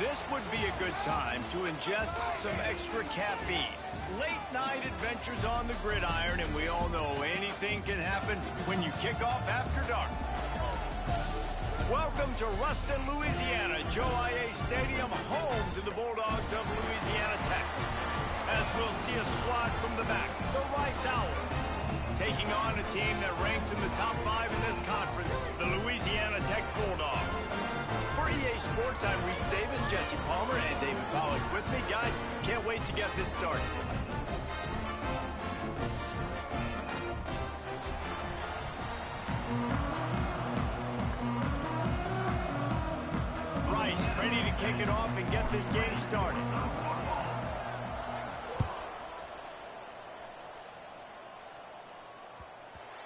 This would be a good time to ingest some extra caffeine. Late night adventures on the gridiron, and we all know anything can happen when you kick off after dark. Welcome to Ruston, Louisiana, Joe IA Stadium, home to the Bulldogs of Louisiana Tech. As we'll see a squad from the back, the Rice Owls, taking on a team that ranks in the top 5 in this conference, the Louisiana Tech Bulldogs. For EA Sports, I'm Reese Davis, Jesse Palmer, and David Pollack with me. Guys, can't wait to get this started. Rice ready to kick it off and get this game started.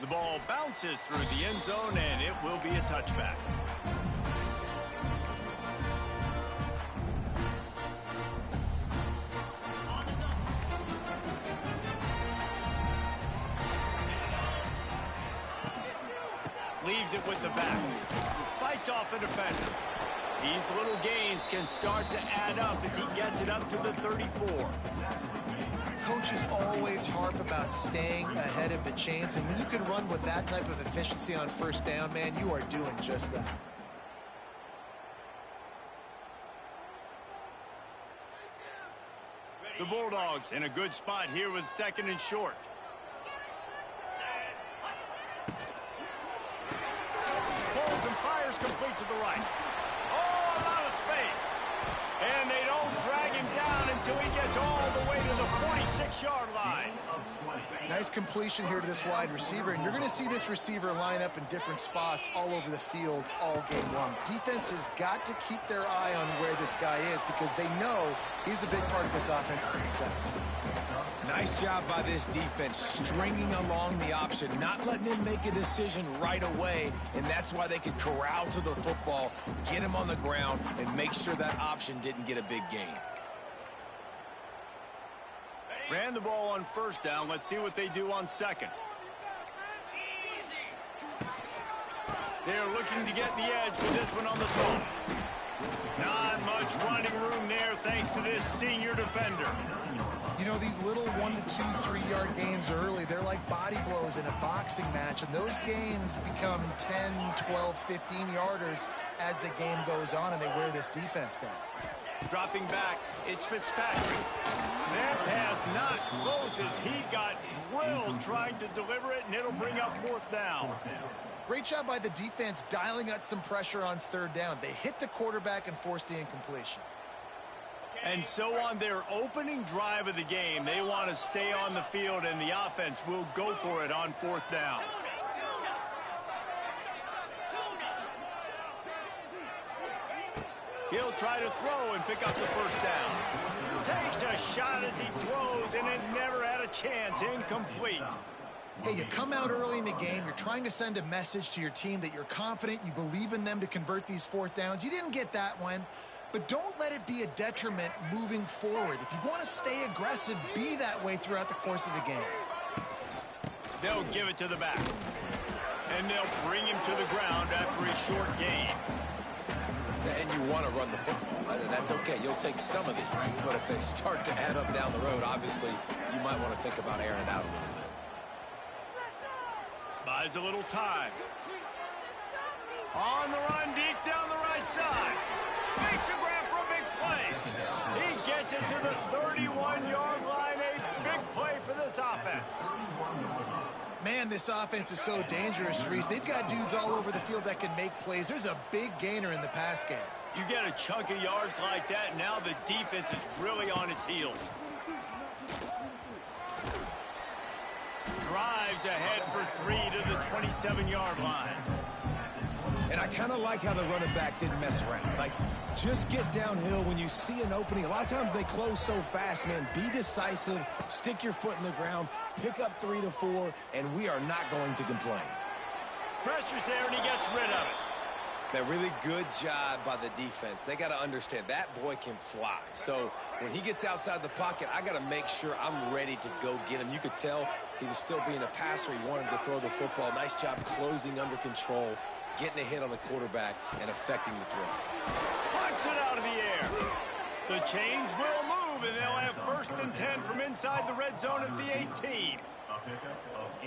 The ball bounces through the end zone, and it will be a touchback. Leaves it with the back. Fights off a defender. These little gains can start to add up as he gets it up to the 34. Coaches always harp about staying ahead of the chains, and when you can run with that type of efficiency on first down, man, you are doing just that. The Bulldogs in a good spot here with 2nd and short. Pulls and fires complete to the right. Oh, a lot of space. And they don't drag him down until he gets all the way to the 46-yard line. Nice completion here to this wide receiver, and you're going to see this receiver line up in different spots all over the field all game long. Defense has got to keep their eye on where this guy is because they know he's a big part of this offense's success. Nice job by this defense, stringing along the option, not letting him make a decision right away, and that's why they could corral to the football, get him on the ground, and make sure that option didn't get a big gain. Ran the ball on first down. Let's see what they do on second. They're looking to get the edge with this one on the toss. Not much running room there thanks to this senior defender. You know, these little 1 to 2, 3-yard gains early, they're like body blows in a boxing match, and those gains become 10, 12, 15-yarders as the game goes on, and they wear this defense down. Dropping back, it's Fitzpatrick. That pass not closes. He got drilled trying to deliver it, and it'll bring up 4th down. Great job by the defense dialing out some pressure on 3rd down. They hit the quarterback and forced the incompletion. And so on their opening drive of the game, they want to stay on the field, and the offense will go for it on 4th down. He'll try to throw and pick up the 1st down. Takes a shot as he throws, and it never had a chance. Incomplete. Hey, you come out early in the game, you're trying to send a message to your team that you're confident, you believe in them to convert these 4th downs. You didn't get that one, but don't let it be a detriment moving forward. If you want to stay aggressive, be that way throughout the course of the game. They'll give it to the back, and they'll bring him to the ground after a short gain. And you want to run the football. That's okay. You'll take some of these. But if they start to add up down the road, obviously, you might want to think about airing it out a little bit. Buys a little time. On the run, deep down the right side. Makes a grab for a big play. He gets it to the 31-yard line. A big play for this offense. Man, this offense is so dangerous, Reese. They've got dudes all over the field that can make plays. There's a big gainer in the pass game. You get a chunk of yards like that, now the defense is really on its heels. Drives ahead for 3 to the 27-yard line. And I kind of like how the running back didn't mess around. Like, just get downhill when you see an opening. A lot of times they close so fast, man. Be decisive, stick your foot in the ground, pick up 3 to 4, and we are not going to complain. Pressure's there, and he gets rid of it. That really good job by the defense. They got to understand that boy can fly. So when he gets outside the pocket, I got to make sure I'm ready to go get him. You could tell he was still being a passer. He wanted to throw the football. Nice job closing under control, getting a hit on the quarterback, and affecting the throw. Punts it out of the air. The chains will move, and they'll have 1st and 10 from inside the red zone at the 18.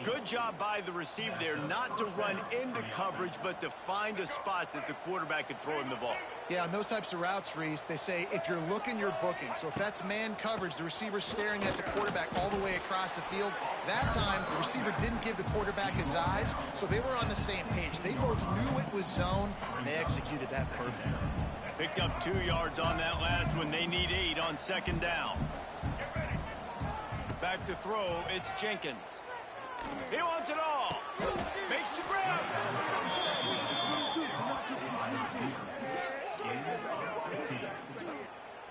Good job by the receiver there not to run into coverage, but to find a spot that the quarterback could throw him the ball. Yeah, on those types of routes, Reese, they say if you're looking, you're booking. So if that's man coverage, the receiver's staring at the quarterback all the way across the field. That time, the receiver didn't give the quarterback his eyes, so they were on the same page. They both knew it was zone, and they executed that perfectly. Picked up 2 yards on that last one. They need 8 on 2nd down. Back to throw, it's Jenkins. He wants it all. Makes the grab.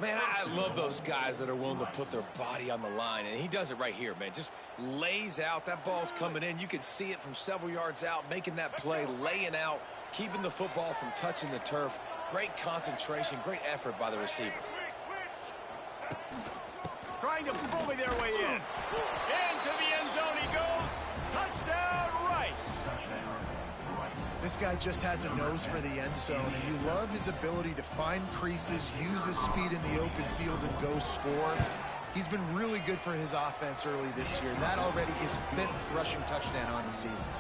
Man, I love those guys that are willing to put their body on the line, and he does it right here, man. Just lays out. That ball's coming in. You can see it from several yards out, making that play, laying out, keeping the football from touching the turf. Great concentration, great effort by the receiver. Trying to bully their way in. Into the end zone he goes. Touchdown, Rice. This guy just has a nose for the end zone, and you love his ability to find creases, use his speed in the open field, and go score. He's been really good for his offense early this year. That already his 5th rushing touchdown on the season.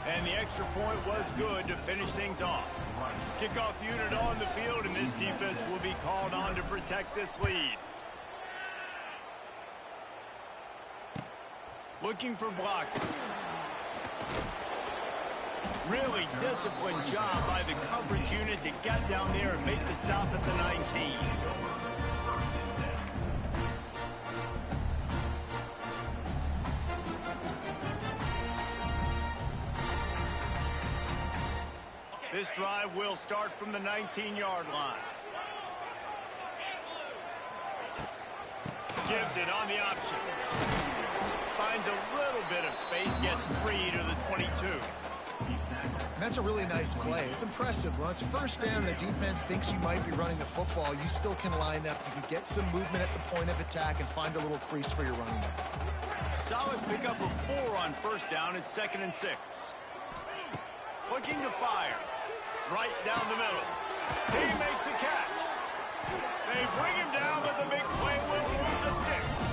And the extra point was good to finish things off. Kickoff unit on the field, and this defense will be called on to protect this lead. Looking for blockers. Really disciplined job by the coverage unit to get down there and make the stop at the 19. This drive will start from the 19-yard line. Gives it on the option. Finds a little bit of space, gets 3 to the 22. That's a really nice play. It's impressive. When it's 1st down and the defense thinks you might be running the football, you still can line up. You can get some movement at the point of attack and find a little crease for your running back. Solid pickup of 4 on 1st down. It's 2nd and 6. Looking to fire. Right down the middle. He makes the catch. They bring him down, but the big play will move the sticks.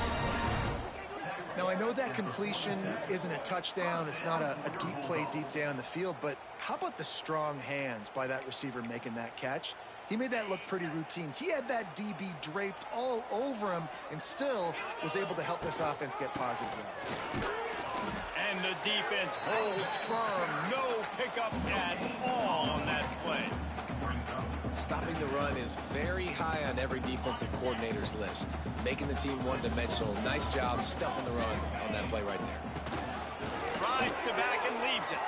Now, I know that completion isn't a touchdown. It's not a deep play deep down the field, but how about the strong hands by that receiver making that catch? He made that look pretty routine. He had that DB draped all over him and still was able to help this offense get positive yards. And the defense holds firm. No pickup at all on that play. Stopping the run is very high on every defensive coordinator's list. Making the team one-dimensional. Nice job stuffing the run on that play right there. Rides to back and leaves it.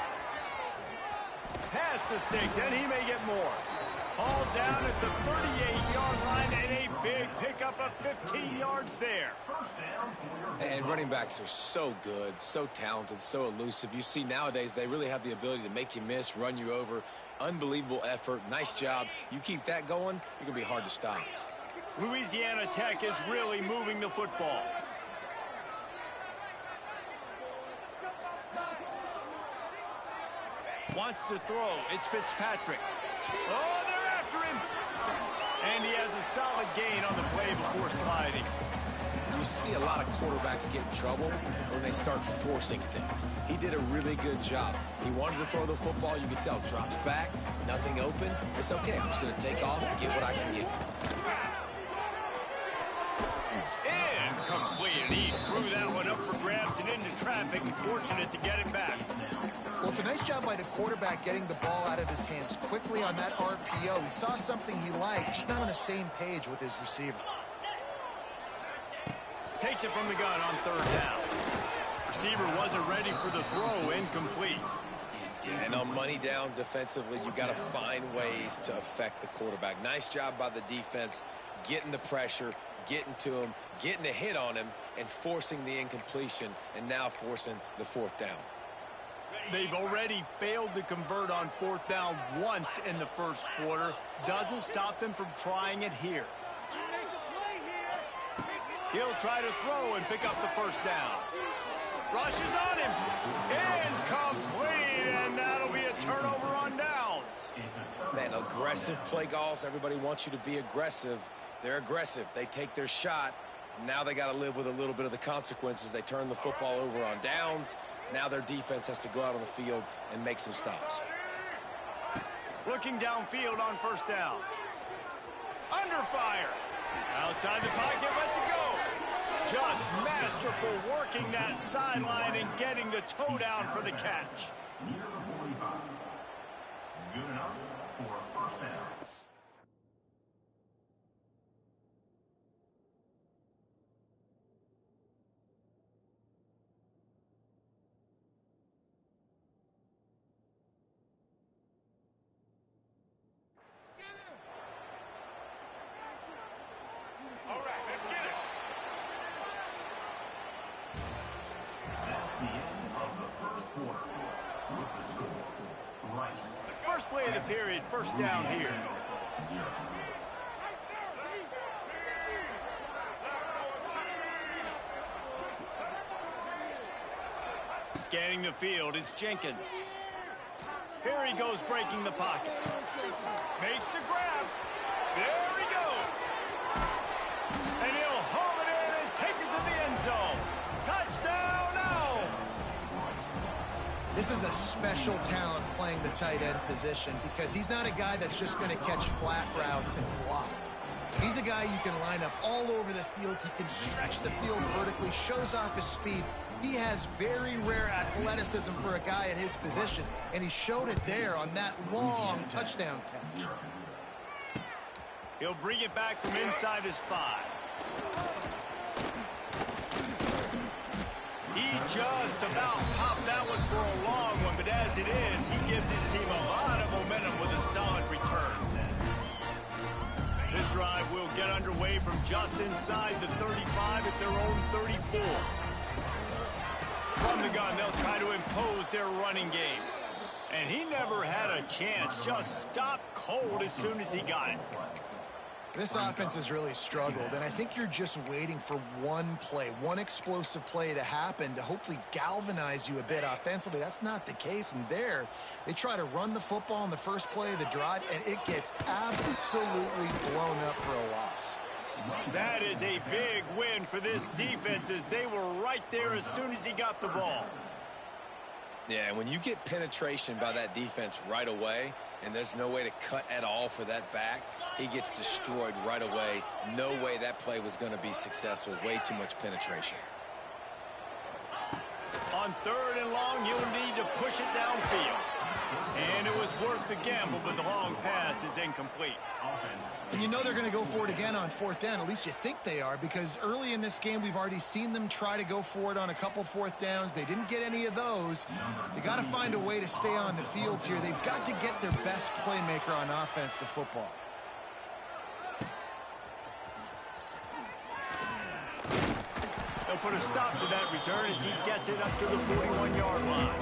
Pass the sticks, and he may get more. All down at the 38-yard line, and a big pickup of 15 yards there. And running backs are so good, so talented, so elusive. You see nowadays they really have the ability to make you miss, run you over. Unbelievable effort. Nice job. You keep that going, you're going to be hard to stop. Louisiana Tech is really moving the football. Wants to throw. It's Fitzpatrick. Oh, they're after him. And he has a solid gain on the play before sliding. You see a lot of quarterbacks get in trouble when they start forcing things. He did a really good job. He wanted to throw the football. You can tell. Drops back. Nothing open. It's okay. I'm just going to take off and get what I can get. Incomplete. And he threw that one up for grabs and into traffic. Fortunate to get it back. Well, it's a nice job by the quarterback getting the ball out of his hands quickly on that RPO. He saw something he liked, just not on the same page with his receiver. Takes it from the gun on 3rd down. Receiver wasn't ready for the throw. Incomplete. And on money down defensively, you got to find ways to affect the quarterback. Nice job by the defense, getting the pressure, getting to him, getting a hit on him, and forcing the incompletion, and now forcing the 4th down. They've already failed to convert on fourth down once in the first quarter. Doesn't stop them from trying it here. He'll try to throw and pick up the first down. Rushes on him. Incomplete, and that'll be a turnover on downs. Man, aggressive play calls. Everybody wants you to be aggressive. They're aggressive. They take their shot. Now they got to live with a little bit of the consequences. They turn the football over on downs. Now their defense has to go out on the field and make some stops. Looking downfield on first down. Under fire. Outside the pocket, lets it go. Just masterful working that sideline and getting the toe down for the catch. Good enough for a first down. All right, let's get it. That's the end of the first quarter. With the score, Rice. First play of the period, first down here. 0. Scanning the field, it's Jenkins. Here he goes, breaking the pocket. Makes the grab. There he goes. And he'll haul it in and take it to the end zone. Touchdown, Owls. This is a special talent playing the tight end position because he's not a guy that's just going to catch flat routes and block. He's a guy you can line up all over the field. He can stretch the field vertically, shows off his speed. He has very rare athleticism for a guy at his position, and he showed it there on that long touchdown catch. He'll bring it back from inside his 5. He just about popped that one for a long one, but as it is, he gives his team a lot of momentum with a solid return. This drive will get underway from just inside the 35 at their own 34. From the gun, they'll try to impose their running game. And he never had a chance, just stopped cold as soon as he got it. This offense has really struggled, and I think you're just waiting for one play, one explosive play to happen to hopefully galvanize you a bit offensively. That's not the case, and there, they try to run the football in the first play of the drive, and it gets absolutely blown up for a loss. That is a big win for this defense as they were right there as soon as he got the ball. Yeah, when you get penetration by that defense right away, and there's no way to cut at all for that back, he gets destroyed right away. No way that play was going to be successful. Way too much penetration. On third and long, you'll need to push it downfield. And it was worth the gamble, but the long pass is incomplete. And you know they're going to go for it again on fourth down. At least you think they are, because early in this game, we've already seen them try to go for it on a couple fourth downs. They didn't get any of those. They got to find a way to stay on the field here. They've got to get their best playmaker on offense, the football. They'll put a stop to that return as he gets it up to the 41-yard line.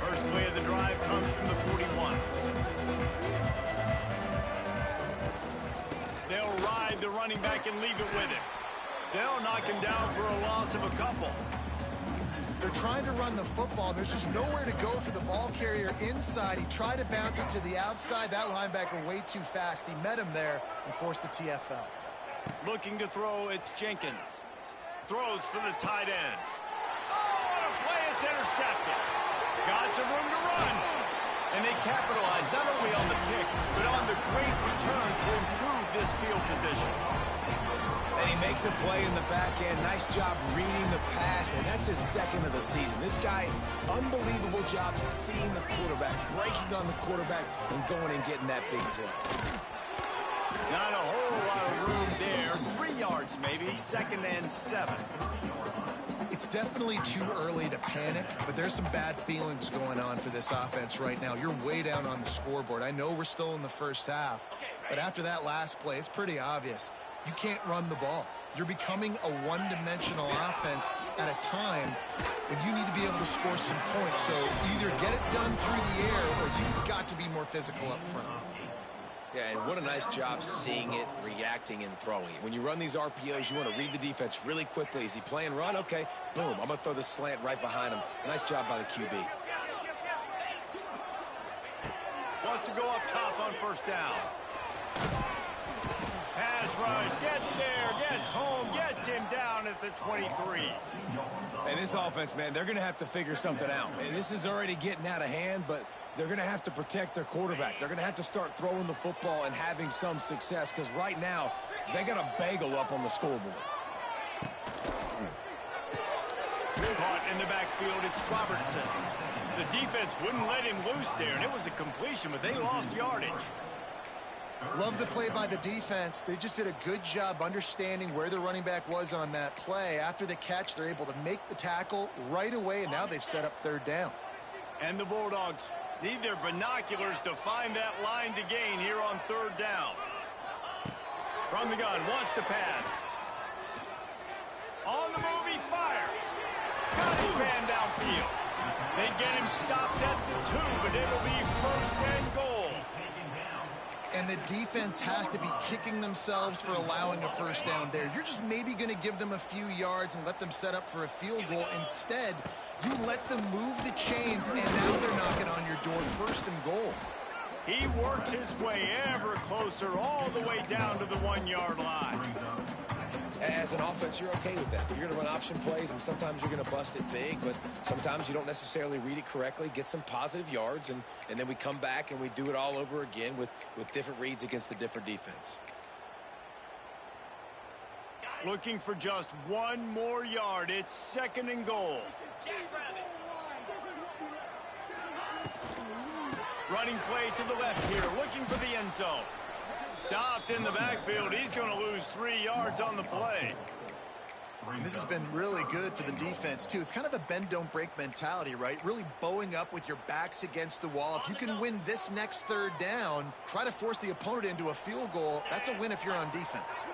First play of the drive comes from the 41. They'll ride the running back and leave it with him. They'll knock him down for a loss of a couple. They're trying to run the football. There's just nowhere to go for the ball carrier inside. He tried to bounce it to the outside. That linebacker way too fast. He met him there and forced the TFL. Looking to throw, it's Jenkins. Throws for the tight end. Oh, what a play, it's intercepted. Got some room to run. And they capitalize not only on the pick, but on the great return to improve this field position. And he makes a play in the back end. Nice job reading the pass, and that's his second of the season. This guy, unbelievable job seeing the quarterback, breaking on the quarterback, and going and getting that big play. Not a whole lot of room there. 3 yards maybe, 2nd and 7. It's definitely too early to panic, but there's some bad feelings going on for this offense right now. You're way down on the scoreboard. I know we're still in the first half, but after that last play, it's pretty obvious. You can't run the ball. You're becoming a one-dimensional offense at a time when you need to be able to score some points. So either get it done through the air or you've got to be more physical up front. Yeah, and what a nice job seeing it, reacting, and throwing it. When you run these RPOs, you want to read the defense really quickly. Is he playing run? Okay, boom. I'm going to throw the slant right behind him. Nice job by the QB. Wants to go up top on first down. Pass rush, gets there, gets home, gets him down at the 23. And this offense, man, they're going to have to figure something out. And this is already getting out of hand, but they're going to have to protect their quarterback. They're going to have to start throwing the football and having some success because right now they got a bagel up on the scoreboard. Caught in the backfield, it's Robertson. The defense wouldn't let him loose there, and it was a completion, but they lost yardage. Love the play by the defense. They just did a good job understanding where the running back was on that play. After the catch, they're able to make the tackle right away, and now they've set up third down. And the Bulldogs need their binoculars to find that line to gain here on third down. From the gun, wants to pass. On the move, he fires. Got his man downfield. They get him stopped at the 2, but it'll be first and goal. And the defense has to be kicking themselves for allowing a first down there. You're just maybe going to give them a few yards and let them set up for a field goal. Instead, you let them move the chains, and now they're knocking on your door, first and goal. He worked his way ever closer all the way down to the 1-yard line. As an offense, you're okay with that. You're going to run option plays, and sometimes you're going to bust it big, but sometimes you don't necessarily read it correctly, get some positive yards, and then we come back and we do it all over again with different reads against the different defense. Looking for just one more yard. It's second and goal. Running play to the left here, looking for the end zone. Stopped in the backfield. He's going to lose 3 yards on the play. This has been really good for the defense, too. It's kind of a bend-don't-break mentality, right? Really bowing up with your backs against the wall. If you can win this next third down, try to force the opponent into a field goal. That's a win if you're on defense.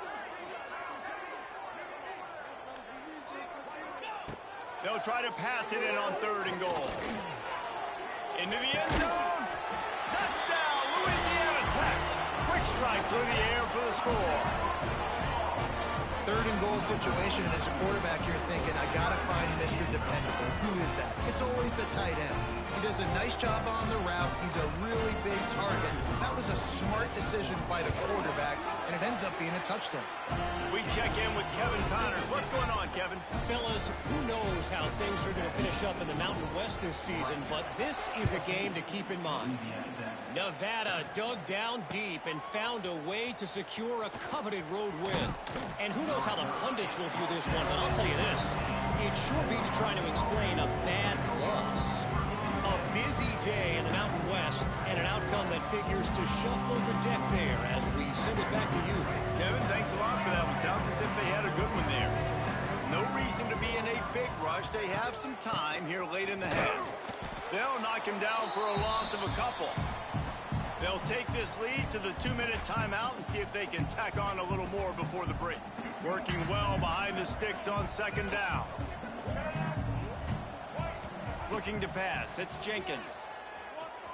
They'll try to pass it in on third and goal. Into the end zone. Touchdown, Louisiana Tech. Quick strike through the air for the score. Third and goal situation, and as a quarterback, you're thinking, I got to find Mr. Dependable. Who is that? It's always the tight end. He does a nice job on the route. He's a really big target. That was a smart decision by the quarterback, and it ends up being a touchdown. We check in with Kevin Connors. What's going on, Kevin? Fellas, who knows how things are going to finish up in the Mountain West this season, but this is a game to keep in mind. Nevada dug down deep and found a way to secure a coveted road win. And who knows how the pundits will view this one, but I'll tell you this. It sure beats trying to explain a bad loss. A busy day in the Mountain West and an outcome that figures to shuffle the deck there as we send it back to you. Kevin, thanks a lot for that one. Sounds as if they had a good one there. No reason to be in a big rush. They have some time here late in the half. They'll knock him down for a loss of a couple. They'll take this lead to the 2-minute timeout and see if they can tack on a little more before the break. Working well behind the sticks on second down. Looking to pass. It's Jenkins.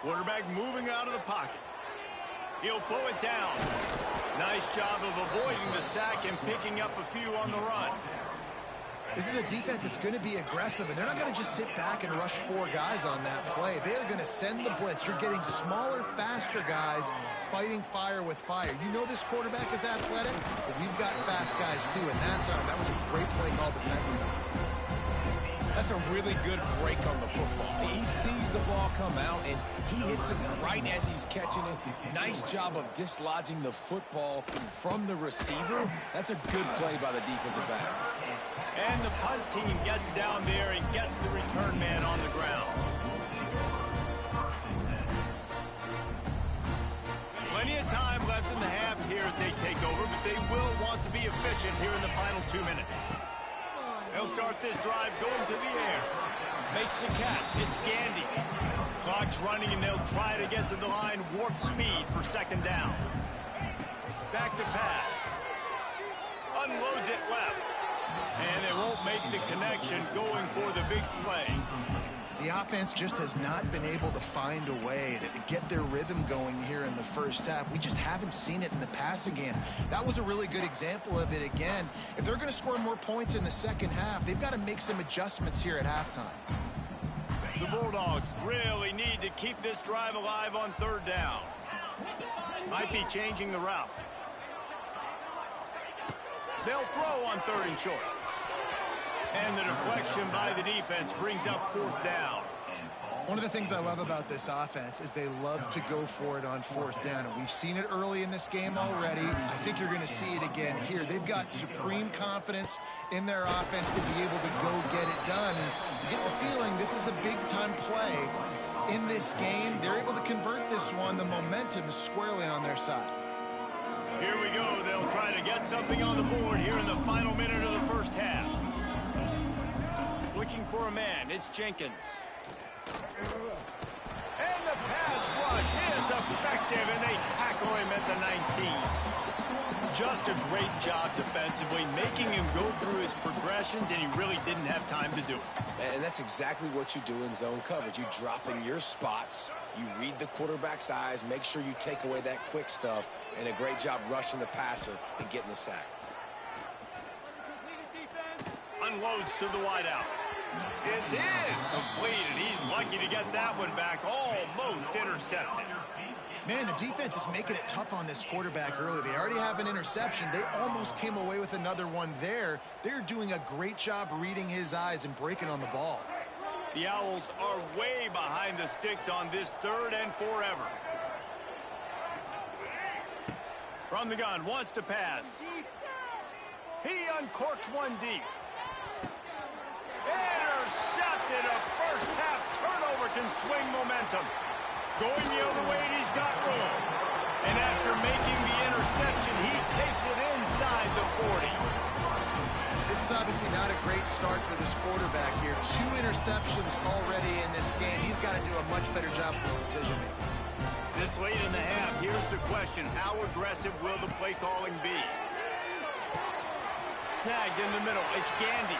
Quarterback moving out of the pocket. He'll pull it down. Nice job of avoiding the sack and picking up a few on the run. This is a defense that's going to be aggressive, and they're not going to just sit back and rush 4 guys on that play. They are going to send the blitz. You're getting smaller, faster guys fighting fire with fire. You know this quarterback is athletic, but we've got fast guys too, and that was a great play called defensively. That's a really good break on the football. He sees the ball come out, and he hits it right as he's catching it. Nice job of dislodging the football from the receiver. That's a good play by the defensive back. And the punt team gets down there and gets the return man on the ground. Plenty of time left in the half here as they take over, but they will want to be efficient here in the final 2 minutes. They'll start this drive going to the air. Makes the catch. It's Gandy. Clock's running, and they'll try to get to the line warp speed for second down. Back to pass. unloads it left. And they won't make the connection going for the big play. The offense just has not been able to find a way to get their rhythm going here in the first half. We just haven't seen it in the passing game. That was a really good example of it again. If they're going to score more points in the second half, they've got to make some adjustments here at halftime. The Bulldogs really need to keep this drive alive on third down. Might be changing the route. They'll throw on third and short. And the deflection by the defense brings up fourth down. One of the things I love about this offense is they love to go for it on fourth down. And we've seen it early in this game already. I think you're going to see it again here. They've got supreme confidence in their offense to be able to go get it done. And you get the feeling this is a big-time play in this game. They're able to convert this one. The momentum is squarely on their side. Here we go. They'll try to get something on the board here in the final minute of the first half. Looking for a man. It's Jenkins. And the pass rush is effective, and they tackle him at the 19. Just a great job defensively, making him go through his progressions, and he really didn't have time to do it. And that's exactly what you do in zone coverage. You drop in your spots, you read the quarterback's eyes, make sure you take away that quick stuff, and a great job rushing the passer and getting the sack. Unloads to the wideout. It's incomplete, and he's lucky to get that one back, almost intercepted. Man, the defense is making it tough on this quarterback early. They already have an interception. They almost came away with another one there. They're doing a great job reading his eyes and breaking on the ball. The Owls are way behind the sticks on this third and forever. From the gun, wants to pass. He uncorks one deep. Intercepted. A first half turnover can swing momentum. Going the other way, and he's got room. And after making the interception, he takes it inside the 40. This is obviously not a great start for this quarterback here. 2 interceptions already in this game. He's got to do a much better job with this decision making. This late in the half, here's the question. How aggressive will the play calling be? Snagged in the middle. It's Gandy.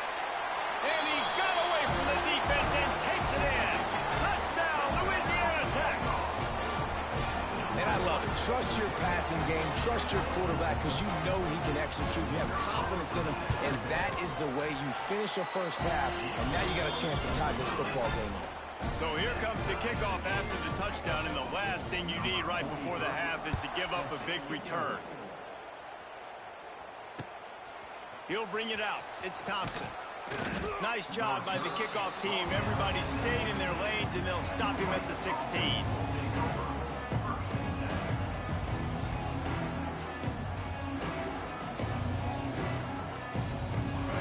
And he got away from the defense and takes it in. Touchdown, Louisiana Tech. And I love it. Trust your passing game. Trust your quarterback because you know he can execute. You have confidence in him. And that is the way you finish a first half. And now you got a chance to tie this football game up. So here comes the kickoff after the touchdown. And the last thing you need right before the half is to give up a big return. He'll bring it out. It's Thompson. Nice job by the kickoff team. Everybody stayed in their lanes, and they'll stop him at the 16.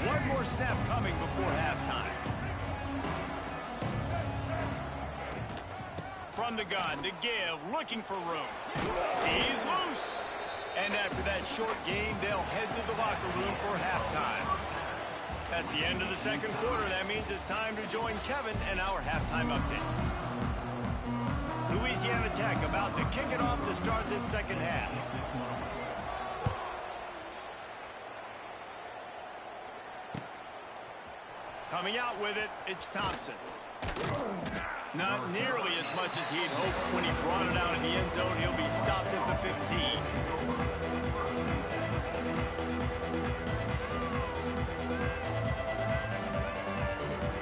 One more snap coming before halftime. From the gun, the give, looking for room. He's loose. And after that short game, they'll head to the locker room for halftime. That's the end of the second quarter. That means it's time to join Kevin and our halftime update. Louisiana Tech about to kick it off to start this second half. Coming out with it, it's Thompson. Not nearly as much as he'd hoped when he brought it out in the end zone. He'll be stopped at the 15.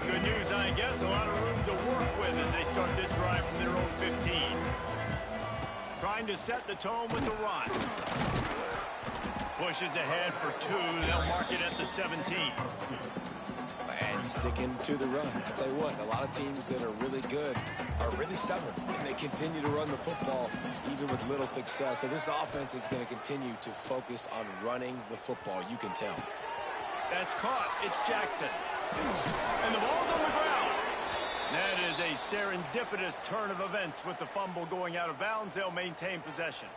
Good news, I guess. A lot of room to work with as they start this drive from their own 15. Trying to set the tone with the run. Pushes ahead for 2. They'll mark it at the 17. And sticking to the run. I'll tell you what, a lot of teams that are really good are really stubborn, and they continue to run the football even with little success. So this offense is going to continue to focus on running the football. You can tell. That's caught. It's Jackson. And the ball's on the ground. That is a serendipitous turn of events with the fumble going out of bounds. They'll maintain possession.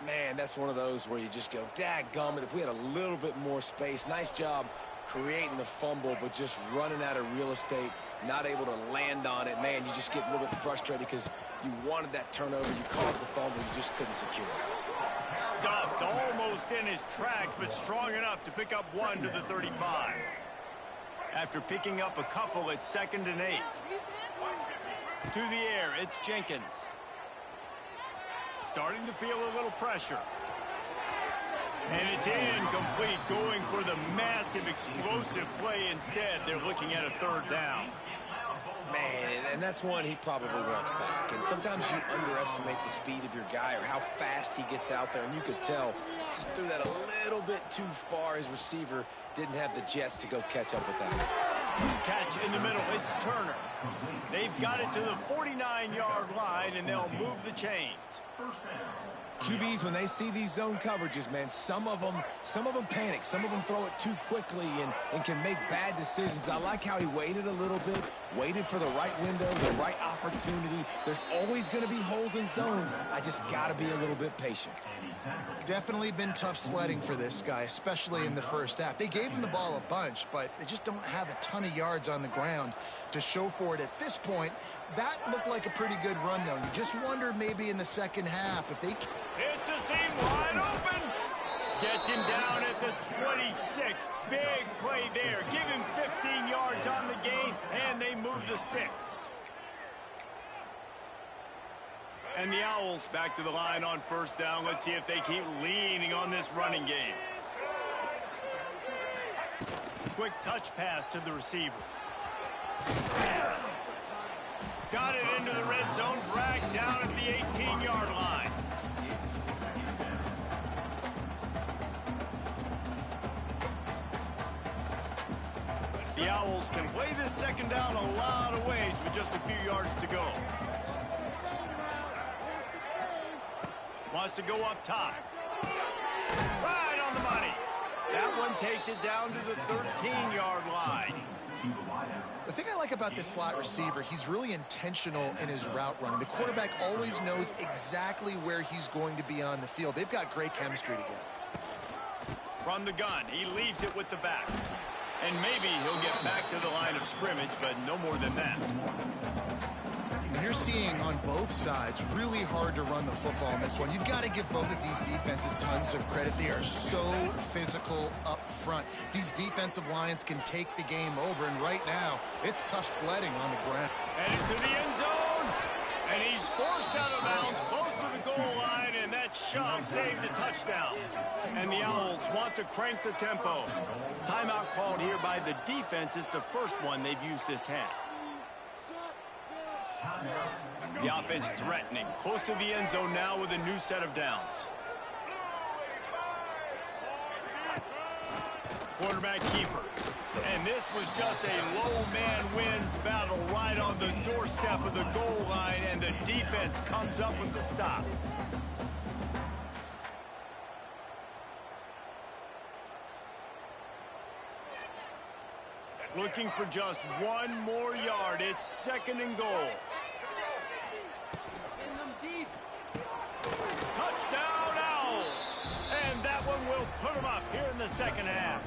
Man, that's one of those where you just go, dadgummit, if we had a little bit more space. Nice job creating the fumble, but just running out of real estate, not able to land on it. Man, you just get a little bit frustrated because you wanted that turnover. You caused the fumble. You just couldn't secure it. Stuffed almost in his tracks, but strong enough to pick up one to the 35. After picking up a couple, it's 2nd and 8. To the air, it's Jenkins. Starting to feel a little pressure. And it's incomplete, going for the massive explosive play instead. They're looking at a 3rd down. Man, and that's one he probably wants back. And sometimes you underestimate the speed of your guy or how fast he gets out there. And you could tell just threw that a little bit too far. His receiver didn't have the jets to go catch up with that. Catch in the middle. It's Turner. They've got it to the 49-yard line, and they'll move the chains. QBs, when they see these zone coverages, man, some of them panic. Some of them throw it too quickly and can make bad decisions. I like how he waited a little bit, waited for the right window, the right opportunity. There's always going to be holes in zones. I just got to be a little bit patient. Definitely been tough sledding for this guy, especially in the first half. They gave him the ball a bunch, but they just don't have a ton of yards on the ground to show for it at this point. That looked like a pretty good run, though. You just wonder maybe in the second half if they... It's a seam wide open. Gets him down at the 26. Big play there. Give him 15 yards on the gain, and they move the sticks. And the Owls back to the line on 1st down. Let's see if they keep leaning on this running game. Quick touch pass to the receiver. Got it into the red zone, dragged down at the 18-yard line. The Owls can play this 2nd down a lot of ways with just a few yards to go. Wants to go up top. Right on the money. That one takes it down to the 13-yard line. The thing I like about this slot receiver, he's really intentional in his route running. The quarterback always knows exactly where he's going to be on the field. They've got great chemistry together. From the gun, he leaves it with the back. And maybe he'll get back to the line of scrimmage, but no more than that. You're seeing on both sides really hard to run the football in this one. You've got to give both of these defenses tons of credit. They are so physical up front. These defensive lines can take the game over, and right now it's tough sledding on the ground. And into the end zone, and he's forced out of bounds close to the goal line, and that shove saved a touchdown. And the Owls want to crank the tempo. Timeout called here by the defense. It's the first one they've used this half. The offense threatening, close to the end zone now with a new set of downs. Quarterback keeper. And this was just a low man wins battle right on the doorstep of the goal line, and the defense comes up with the stop. Looking for just one more yard. It's 2nd and goal. Touchdown Owls! And that one will put them up here in the 2nd half.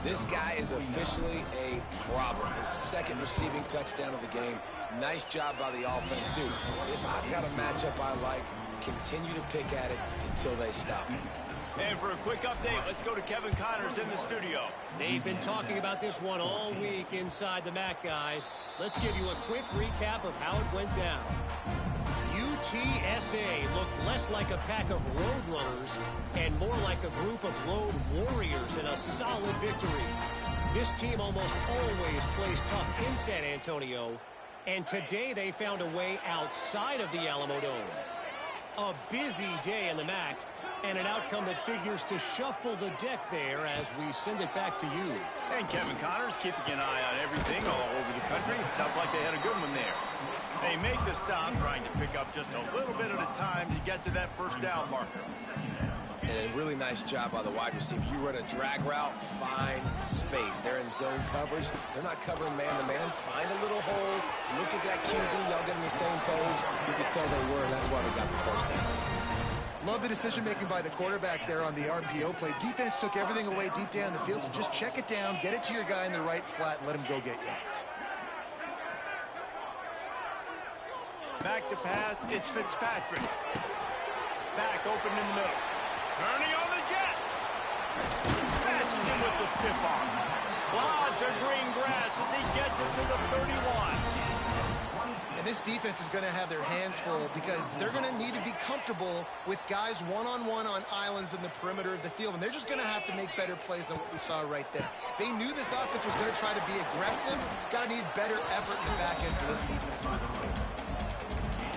This guy is officially a problem. His 2nd receiving touchdown of the game. Nice job by the offense. Dude, if I've got a matchup I like, continue to pick at it until they stop it. And for a quick update, let's go to Kevin Connors in the studio. They've been talking about this one all week inside the MAC, guys. Let's give you a quick recap of how it went down. UTSA looked less like a pack of road runners and more like a group of road warriors in a solid victory. This team almost always plays tough in San Antonio, and today they found a way outside of the Alamo Dome. A busy day in the MAC, and an outcome that figures to shuffle the deck there as we send it back to you. And Kevin Connors keeping an eye on everything all over the country. It sounds like they had a good one there. They make the stop, trying to pick up just a little bit at a time to get to that 1st down marker. And a really nice job by the wide receiver. You run a drag route, find space. They're in zone coverage. They're not covering man-to-man. Find a little hole. Look at that QB. Y'all get on the same page. You can tell they were, and that's why they got the 1st down. Love the decision-making by the quarterback there on the RPO play. Defense took everything away deep down the field, so just check it down, get it to your guy in the right flat, and let him go get yards. Back to pass, it's Fitzpatrick. back open in the middle. Turning on the Jets. Smashes him with the stiff arm. Lots of green grass as he gets it to the 31. And this defense is going to have their hands full because they're going to need to be comfortable with guys one-on-one on islands in the perimeter of the field. And they're just going to have to make better plays than what we saw right there. They knew this offense was going to try to be aggressive. Got to need better effort in the back end for this defense.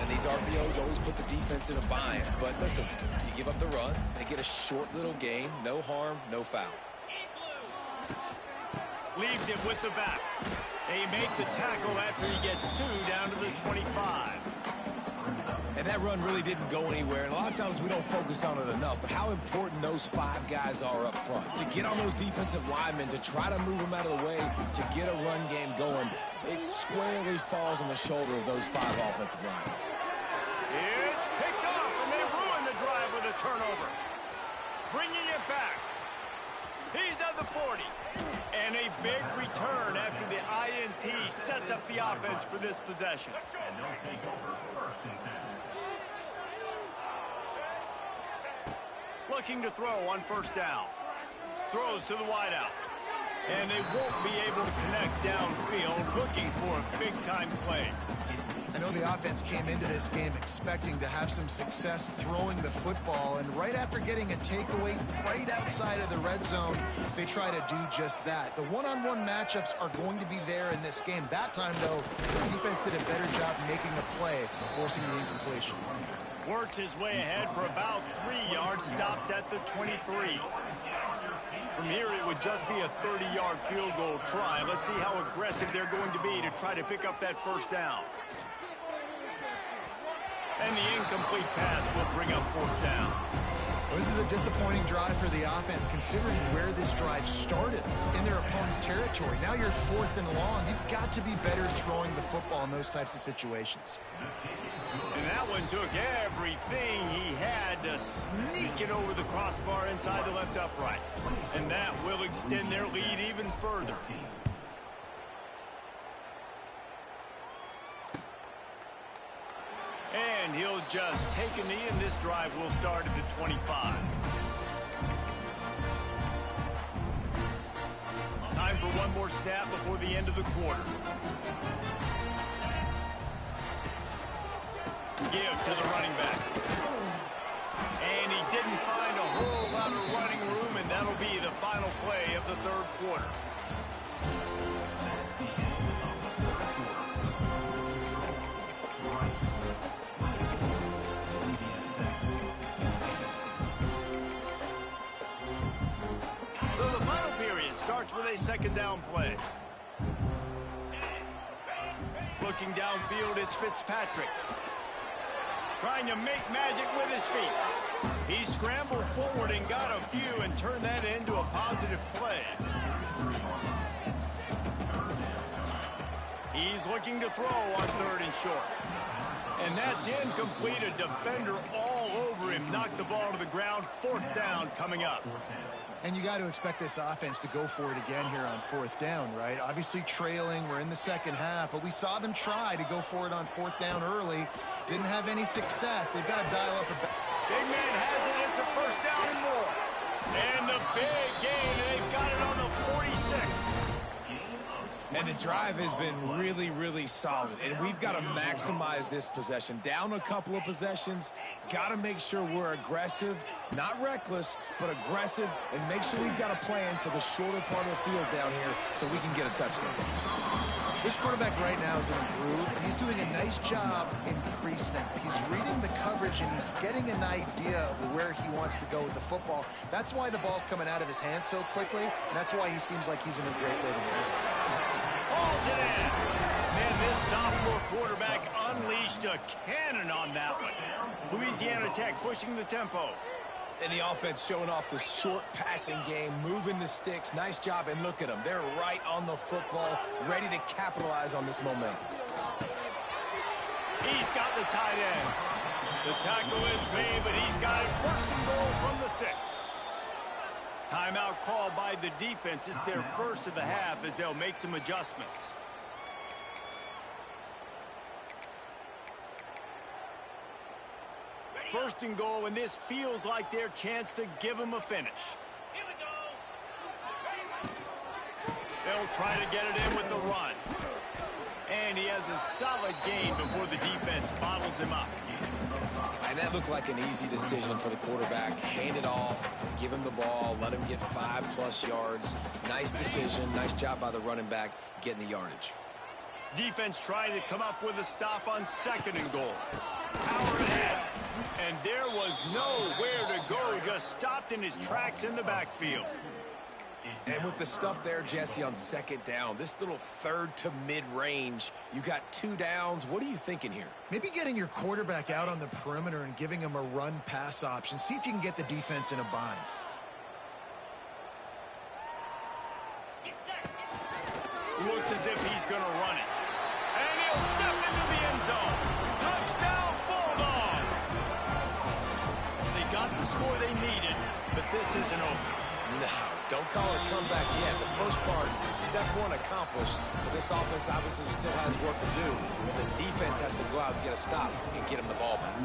And these RPOs always put the defense in a bind. But listen, you give up the run, they get a short little gain, no harm, no foul. Leaves it with the back. They make the tackle after he gets 2 down to the 25. And that run really didn't go anywhere. And a lot of times we don't focus on it enough. But how important those 5 guys are up front. To get on those defensive linemen, to try to move them out of the way, to get a run game going, it squarely falls on the shoulder of those 5 offensive linemen. It's picked off, and they ruin the drive with a turnover. Bringing it back. He's at the 40. And a big return after the INT sets up the offense for this possession. And they'll take over 1st and 10. Looking to throw on 1st down. Throws to the wideout. And they won't be able to connect downfield, looking for a big-time play. I know the offense came into this game expecting to have some success throwing the football, and right after getting a takeaway right outside of the red zone, they try to do just that. The one-on-one matchups are going to be there in this game. That time, though, the defense did a better job making a play, forcing the incompletion. Works his way ahead for about 3 yards, stopped at the 23. From here, it would just be a 30-yard field goal try. Let's see how aggressive they're going to be to try to pick up that 1st down. And the incomplete pass will bring up 4th down. Well, this is a disappointing drive for the offense, considering where this drive started, in their opponent territory. Now you're 4th and long. You've got to be better throwing the football in those types of situations. And that one took everything he had to sneak it over the crossbar inside the left upright. And that will extend their lead even further. And he'll just take a knee, and this drive will start at the 25. Time for one more snap before the end of the quarter. Give to the running back. And he didn't find a whole lot of running room, and that'll be the final play of the 3rd quarter. So the final period starts with a 2nd down play. Looking downfield, it's Fitzpatrick. Trying to make magic with his feet. He scrambled forward and got a few and turned that into a positive play. He's looking to throw on 3rd and short. And that's incomplete. A defender all over him. Knocked the ball to the ground. 4th down coming up. And you got to expect this offense to go for it again here on 4th down, right? Obviously trailing, we're in the 2nd half, but we saw them try to go for it on 4th down early. Didn't have any success. They've got to dial up a bit. Big man has it. It's a 1st down and more. And the big gain, and they've got it on the 46. And the drive has been really, really solid. And we've got to maximize this possession. Down a couple of possessions. Got to make sure we're aggressive. Not reckless, but aggressive. And make sure we've got a plan for the shorter part of the field down here so we can get a touchdown. This quarterback right now is in a groove, and he's doing a nice job in pre-snap. He's reading the coverage, and he's getting an idea of where he wants to go with the football. That's why the ball's coming out of his hands so quickly, and that's why he seems like he's in a great rhythm. Hauls it in. Man, this sophomore quarterback unleashed a cannon on that one. Louisiana Tech pushing the tempo. And the offense showing off the short passing game, moving the sticks. Nice job, and look at them. They're right on the football, ready to capitalize on this momentum. He's got the tight end. The tackle is made, but he's got it 1st and goal from the 6. Timeout called by the defense. It's their 1st of the half as they'll make some adjustments. First and goal, and this feels like their chance to give them a finish. They'll try to get it in with the run. And he has a solid gain before the defense bottles him up. And that looked like an easy decision for the quarterback. Hand it off, give him the ball, let him get 5+ yards. Nice decision. Nice job by the running back getting the yardage. Defense trying to come up with a stop on second and goal. Power ahead. And there was nowhere to go. Just stopped in his tracks in the backfield. And with the stuff there, Jesse, on second down, this little third to mid-range, you got 2 downs. What are you thinking here? Maybe getting your quarterback out on the perimeter and giving him a run-pass option. See if you can get the defense in a bind. Looks as if he's going to run it. And he'll step into the end zone. Touchdown, Bulldogs! They got the score they needed, but this isn't over. No, don't call it a comeback yet. The first part, step 1 accomplished. But this offense obviously still has work to do. But the defense has to go out and get a stop and get him the ball back.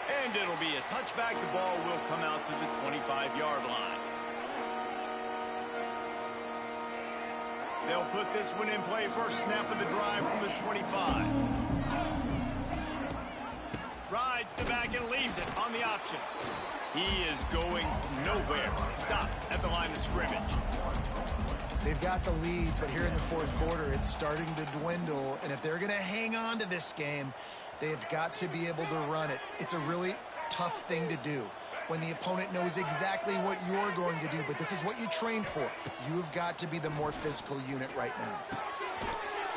And it'll be a touchback. The ball will come out to the 25-yard line. They'll put this one in play. First snap of the drive from the 25. Rides the back and leaves it on the option. He is going nowhere. Stop at the line of scrimmage. They've got the lead, but here in the fourth quarter, it's starting to dwindle. And if they're going to hang on to this game, they've got to be able to run it. It's a really tough thing to do when the opponent knows exactly what you're going to do, but this is what you trained for. You've got to be the more physical unit right now.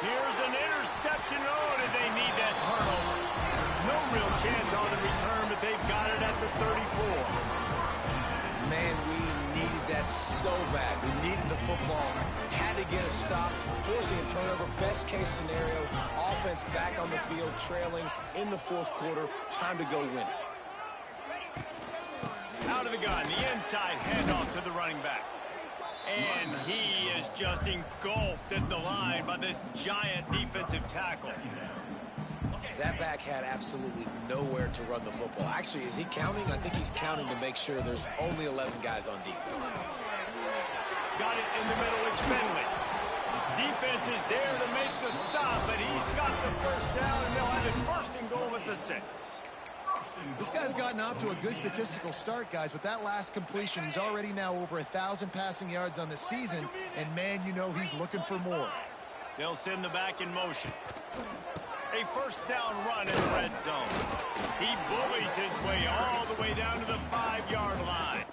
Here's an interception. Oh, did they need that turnover? No real chance on the return, but they've got it at the 34. Man, we needed that so bad. We needed the football. Had to get a stop, forcing a turnover. Best case scenario, offense back on the field, trailing in the fourth quarter. Time to go win it. Out of the gun, the inside handoff to the running back. And he is just engulfed at the line by this giant defensive tackle. That back had absolutely nowhere to run the football. Actually, is he counting? I think he's counting to make sure there's only 11 guys on defense. Got it in the middle. It's Finley. Defense is there to make the stop, but he's got the first down, and they'll have it first and goal at the 6. This guy's gotten off to a good statistical start, guys. With that last completion, he's already now over 1,000 passing yards on the season, and man, you know he's looking for more. They'll send the back in motion. A first down run in the red zone. He bullies his way all the way down to the 5-yard line.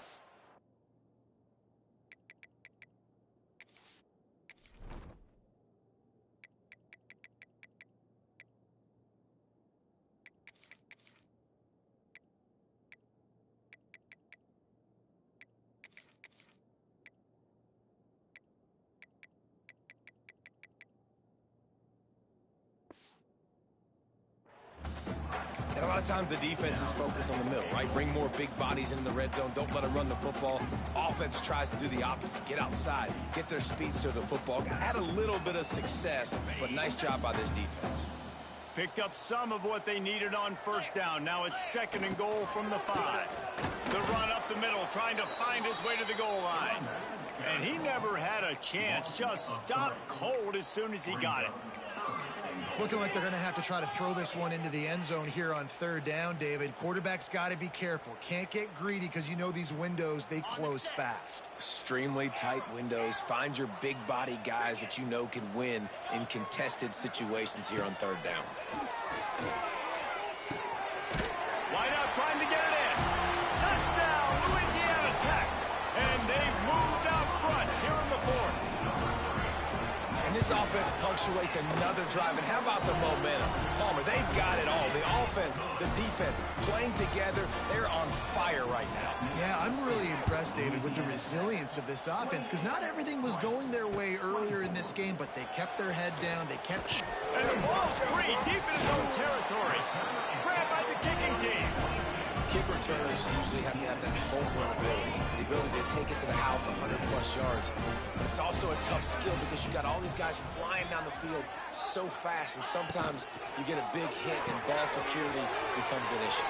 And a lot of times the defense is focused on the middle, right? Bring more big bodies into the red zone. Don't let them run the football. Offense tries to do the opposite. Get outside. Get their speedster the football. Had a little bit of success, but nice job by this defense. Picked up some of what they needed on first down. Now it's second and goal from the 5. The run up the middle, trying to find his way to the goal line. And he never had a chance. Just stopped cold as soon as he got it. It's looking like they're going to have to try to throw this one into the end zone here on third down, David. Quarterback's got to be careful. Can't get greedy because you know these windows, they close fast. Extremely tight windows. Find your big body guys that you know can win in contested situations here on third down. Wide out trying to get it in. Touchdown, Louisiana Tech. And they've moved out front here in the 4th. And this offense punctuates another drive. And how about the momentum? Palmer, they've got it all. The offense, the defense, playing together. They're on fire right now. Yeah, I'm really impressed, David, with the resilience of this offense because not everything was going their way earlier in this game, but they kept their head down. They kept... And the ball's free, deep in his own territory. Grabbed by the kicking team. kick returners usually have to have that home run ability, the ability to take it to the house 100-plus yards. But it's also a tough skill because you got all these guys flying down the field so fast, and sometimes you get a big hit and ball security becomes an issue.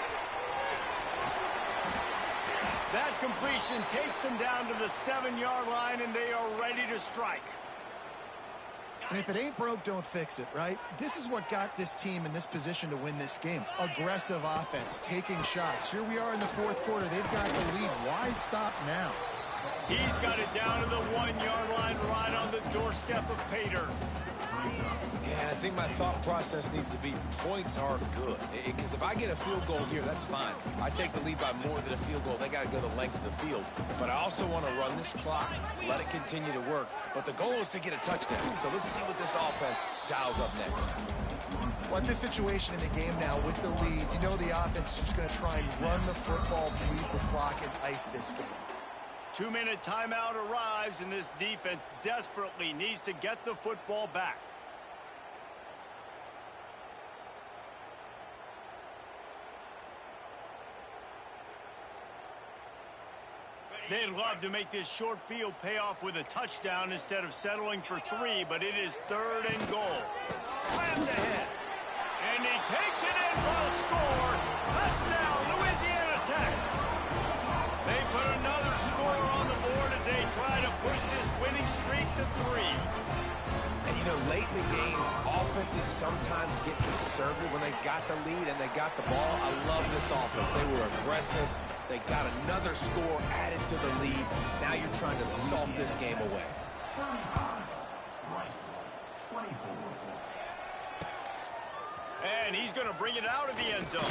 That completion takes them down to the 7-yard line, and they are ready to strike. And if it ain't broke, don't fix it, right? This is what got this team in this position to win this game. Aggressive offense, taking shots. Here we are in the fourth quarter. They've got the lead. Why stop now? He's got it down to the 1-yard line, right on the doorstep of pay dirt. Yeah, I think my thought process needs to be points are good. Because if I get a field goal here, that's fine. I take the lead by more than a field goal. They got to go the length of the field. But I also want to run this clock, let it continue to work. But the goal is to get a touchdown. So let's see what this offense dials up next. Well, at this situation in the game now with the lead, you know the offense is just going to try and run the football, bleed the clock, and ice this game. 2-minute timeout arrives, and this defense desperately needs to get the football back. They'd love to make this short field pay off with a touchdown instead of settling for 3, but it is 3rd and goal. Slams ahead. And he takes it in for a score. Touchdown, Louisiana Tech. They put another score on the board as they try to push this winning streak to 3. And, you know, late in the games, offenses sometimes get conservative when they got the lead and they got the ball. I love this offense. They were aggressive. They got another score added to the lead. Now you're trying to salt this game away. And he's going to bring it out of the end zone.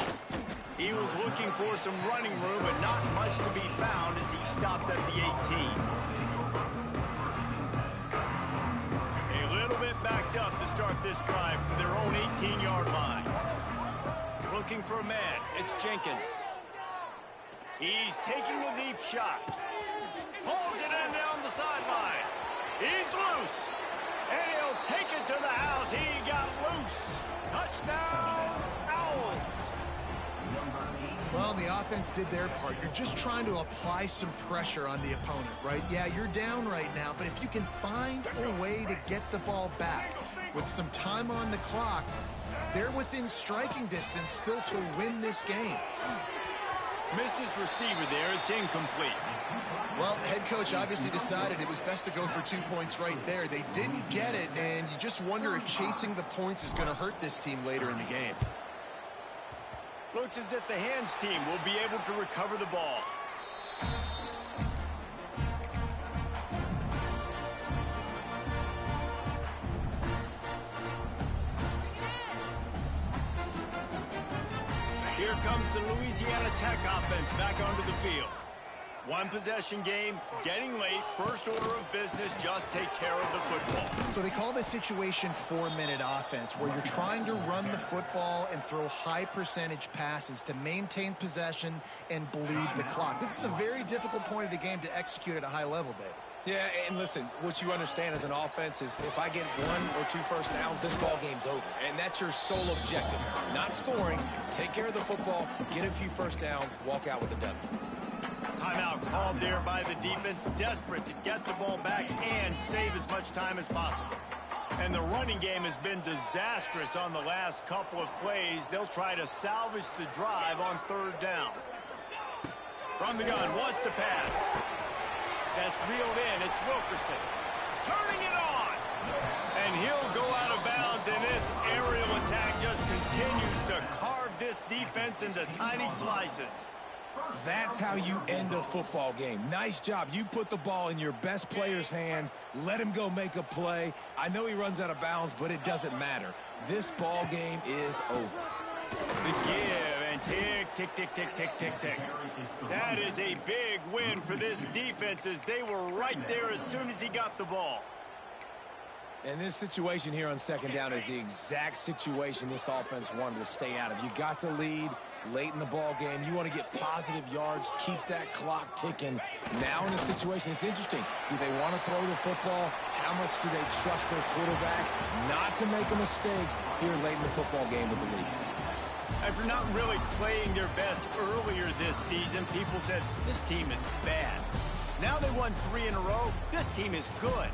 He was looking for some running room, but not much to be found as he stopped at the 18. A little bit backed up to start this drive from their own 18-yard line. Looking for a man. It's Jenkins. He's taking a deep shot. Pulls it in down the sideline. He's loose. And he'll take it to the house. He got loose. Touchdown, Owls. Well, the offense did their part. You're just trying to apply some pressure on the opponent, right? Yeah, you're down right now, but if you can find a way to get the ball back with some time on the clock, they're within striking distance still to win this game. Missed his receiver there. It's incomplete. Well, head coach obviously decided it was best to go for 2 points right there. They didn't get it, and you just wonder if chasing the points is going to hurt this team later in the game. Looks as if the hands team will be able to recover the ball. Here comes the Louisiana Tech offense back onto the field. One possession game, getting late, first order of business, just take care of the football. So they call this situation 4-minute offense, where you're trying to run the football and throw high percentage passes to maintain possession and bleed the clock. This is a very difficult point of the game to execute at a high level, Dave. Yeah, and listen, what you understand as an offense is if I get 1 or 2 first downs, this ball game's over. And that's your sole objective. Not scoring, take care of the football, get a few first downs, walk out with a W. Timeout called there by the defense, desperate to get the ball back and save as much time as possible. And the running game has been disastrous on the last couple of plays. They'll try to salvage the drive on 3rd down. From the gun, wants to pass. That's reeled in. It's Wilkerson. Turning it on. And he'll go out of bounds, and this aerial attack just continues to carve this defense into tiny slices. That's how you end a football game. Nice job. You put the ball in your best player's hand. Let him go make a play. I know he runs out of bounds, but it doesn't matter. This ball game is over. The give and tick, tick, tick, tick, tick, tick, tick. That is a big win for this defense as they were right there as soon as he got the ball. And this situation here on 2nd down is the exact situation this offense wanted to stay out of. You got the lead late in the ball game. You want to get positive yards, keep that clock ticking. Now in a situation, it's interesting. Do they want to throw the football? How much do they trust their quarterback not to make a mistake here late in the football game with the lead? After not really playing their best earlier this season, people said, this team is bad. Now they won 3 in a row. This team is good.